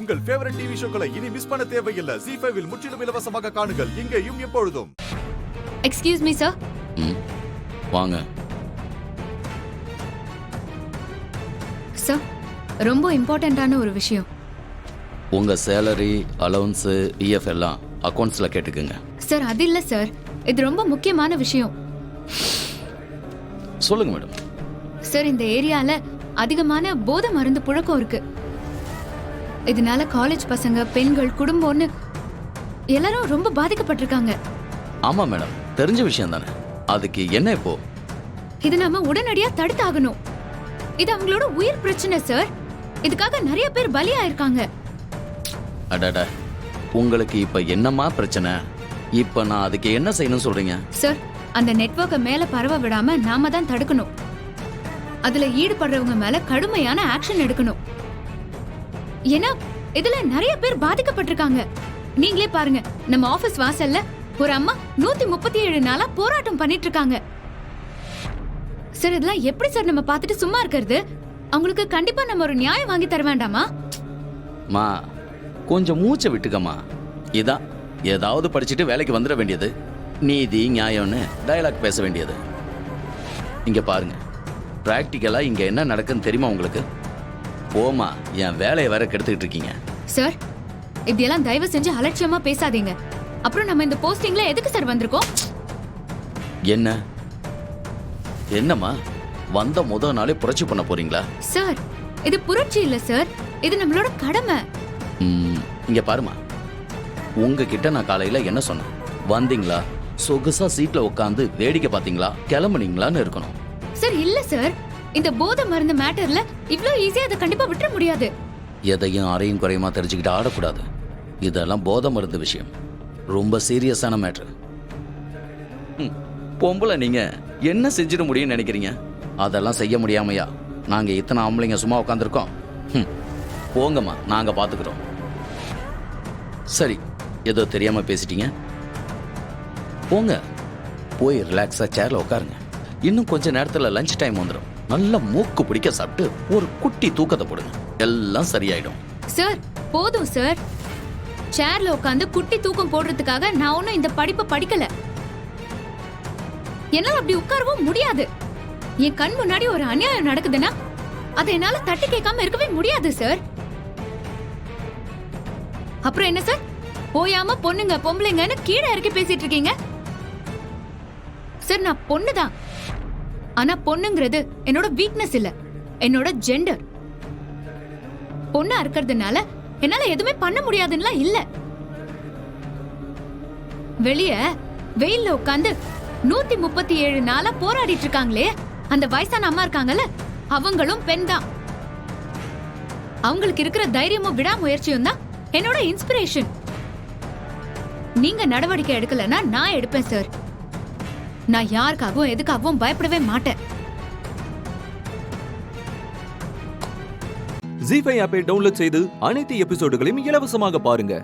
உங்கள் favourite TV ஷோக்களை இனி miss பண்ண தேவையில்லை. ZEE5 இல் முற்றிலும் இலவசமாக காணுங்கள். இங்கேயும் எப்பொழுதும். Excuse me sir. வாங்க சார், ரொம்ப இம்பார்ட்டன்ட்டான ஒரு விஷயம். உங்க சேலரி, அலவன்ஸ், இஎஃப் எல்லாம் அக்கவுண்ட்ஸ்ல கேட்டுக்குங்க. சார் அது இல்ல சார், இது ரொம்ப முக்கியமான விஷயம். சொல்லுங்க மேடம். சார், இந்த ஏரியால அதிகமான போதை மருந்து புழக்கம் இருக்கு. இதனால காலேஜ் பசங்க, பெண்கள், குடும்பம்னு எல்லாரும் ரொம்ப பாதிக்கப்பட்டிருக்காங்க. ஆமா மேடம், தெரிஞ்ச விஷயம் தானே. அதுக்கு என்ன இப்போ? இது நாம உடனடியா தடுத்தாகணும். இது அவங்களோட உயிர் பிரச்சனை சார். இதுக்காக நிறைய பேர் பலியாயிருக்காங்க. அடடா, உங்களுக்கு இப்ப என்னமா பிரச்சனை? இப்ப நான் அதுக்கு என்ன செய்யணும் சொல்றீங்க? சார், அந்த நெட்வொர்க்கை மேல பரவ விடாம நாம தான் தடுக்கணும். அதுல ஈடுபடுறவங்க மேல கடுமையான ஆக்ஷன் எடுக்கணும். ஏன்னா இதுல நிறைய பேர் பாதிக்கப்பட்டிருக்காங்க. நீங்களே பாருங்க, நம்ம ஆபீஸ் வாசல்ல ஒரு அம்மா 137 நாளா போராட்டம் பண்ணிட்டு இருக்காங்க. சார், இதெல்லாம் எப்படி சார் நம்ம பார்த்துட்டு சும்மா இருக்கிறது? அவங்களுக்கு கண்டிப்பா நம்ம ஒரு நியாயம் வாங்கி தர வேண்டாமா? மா, கொஞ்சம் மூச்சை விட்டுக்கம்மா. இதான் ஏதாவது படிச்சுட்டு வேலைக்கு வந்துட வேண்டியது, நீதி நியாயம்னு டயலாக் பேச வேண்டியது. இங்க பாருங்க, பிராக்டிக்கலா இங்க என்ன நடக்குன்னு தெரியுமா உங்களுக்கு? போமா, என் வேலையை வேற கெடுத்துக்கிட்டு இருக்கீங்க. சார், இப்படியெல்லாம் தயவு செஞ்சு அலட்சியமா பேசாதீங்க. அப்புறம் நம்ம இந்த போஸ்டிங்ல எதுக்கு சார் வந்திருக்கோம்? என்ன என்னம்மா, வந்த முதல் நாளே புரட்சி பண்ண போறீங்களா? சார், இது புரட்சி இல்ல சார், இது நம்மளோட கடமை. இங்க பாருமா, உங்ககிட்ட நான் காலையில என்ன சொன்னேன்? வந்தீங்களா, சொகுசா சீட்ல உட்காந்து வேடிக்கை பாத்தீங்களா, கிளம்புனீங்களான்னு இருக்கணும். சார் இல்ல சார், இந்த போதை மருந்து மேட்டர்ல இவ்ளோ ஈஸியா அதை கண்டிப்பா விட்டுற முடியாது. எதையும் அறையும் குறையுமா தெரிஞ்சுக்கிட்டு ஆடக்கூடாது. இதெல்லாம் போதை மருந்து விஷயம், ரொம்ப சீரியஸான மேட்ரு. பொம்பளை நீங்க என்ன செஞ்சிட முடியும்னு நினைக்கிறீங்க? அதெல்லாம் செய்ய முடியாமையா நாங்க இத்தனை ஆம்பளைங்க சும்மா உட்காந்துருக்கோம்? போங்கம்மா, நாங்க பாத்துக்கிறோம். சரி, ஏதோ தெரியாம பேசிட்டீங்க, போங்க போய் ரிலாக்ஸா சேர்ல உட்காருங்க. இன்னும் கொஞ்ச நேரத்துல லஞ்ச் டைம் வந்துடும். நல்ல மூக்கு பிடிக்க சாப்பிட்டு ஒரு குட்டி தூக்கத்தை போடுங்க, எல்லாம் சரியாயிடும். சார் போதும் சார், சேர்ல உட்காந்து குட்டி தூக்கம் போடுறதுக்காக நான் ஒன்னும் இந்த படிப்பை படிக்கல. என்னால அப்படி உட்காரவும் முடியாது. என் கண் முன்னாடி ஒரு அநியாயம் நடக்குதுன்னா அதை என்னால தட்டி கேட்காம இருக்கவே முடியாது சார். அப்புறம் என்ன சார், போயாம பொண்ணுங்க பொம்பளைங்கன்னு கீழே இறக்கி பேசிட்டு இருக்கீங்க? சார், நான் பொண்ணுதான். ஆனா பொண்ணுங்கிறது என்னோட வீக்னஸ் இல்ல, என்னோட ஜெண்டர். பொண்ணா இருக்கிறதுனால என்னால எதுவுமே பண்ண முடியாதுன்னா இல்ல. வெளிய வெயில்ல உட்காந்து 137 நாளா போராடிட்டு இருக்காங்களே அந்த வயசான அம்மா இருக்காங்கல்ல, அவங்களும் பெண் தான். அவங்களுக்கு இருக்கிற தைரியமும் விடாமுயற்சியும் தான் என்னோட இன்ஸ்பிரேஷன். நீங்க நடவடிக்கை எடுக்கலன்னா நான் எடுப்பேன் சார். நான் யாருக்காகவும் எதுக்காகவும் பயப்படவே மாட்டேன். ZEE5 ஆப்பை டவுன்லோட் செய்து அனைத்து எபிசோடுகளையும் இலவசமாக பாருங்க.